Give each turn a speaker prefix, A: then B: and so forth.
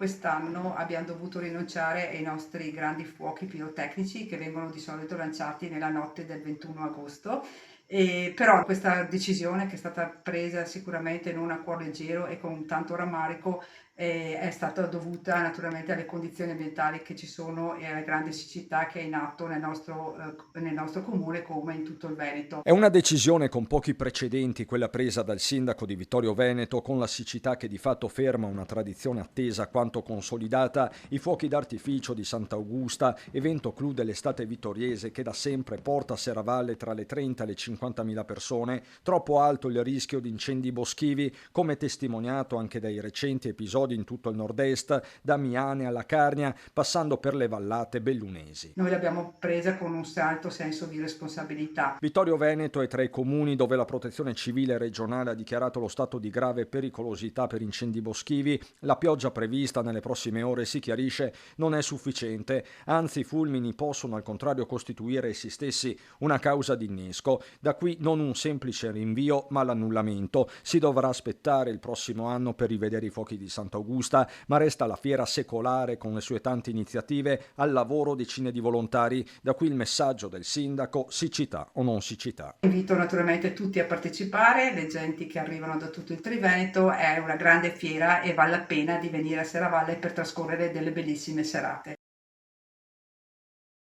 A: quest'anno abbiamo dovuto rinunciare ai nostri grandi fuochi pirotecnici che vengono di solito lanciati nella notte del 21 agosto. Però questa decisione, che è stata presa sicuramente non a cuor leggero e con tanto rammarico, è stata dovuta naturalmente alle condizioni ambientali che ci sono e alla grande siccità che è in atto nel nostro comune come in tutto il Veneto.
B: È una decisione con pochi precedenti quella presa dal sindaco di Vittorio Veneto, con la siccità che di fatto ferma una tradizione attesa quanto consolidata, i fuochi d'artificio di Sant'Augusta, evento clou dell'estate vittoriese che da sempre porta a Serravalle tra le 30 e le 50.000 persone, troppo alto il rischio di incendi boschivi, come testimoniato anche dai recenti episodi in tutto il nord-est, da Miane alla Carnia, passando per le vallate bellunesi.
A: Noi l'abbiamo presa con un alto senso di responsabilità.
B: Vittorio Veneto è tra i comuni dove la protezione civile regionale ha dichiarato lo stato di grave pericolosità per incendi boschivi. La pioggia prevista nelle prossime ore, si chiarisce, non è sufficiente, anzi i fulmini possono al contrario costituire essi stessi una causa di innesco. Da qui non un semplice rinvio ma l'annullamento. Si dovrà aspettare il prossimo anno per rivedere i fuochi di Sant'Augusta, ma resta la fiera secolare con le sue tante iniziative, al lavoro decine di volontari. Da qui il messaggio del sindaco: siccità o non siccità.
A: Invito naturalmente tutti a partecipare, le genti che arrivano da tutto il Triveneto, è una grande fiera e vale la pena di venire a Serravalle per trascorrere delle bellissime serate.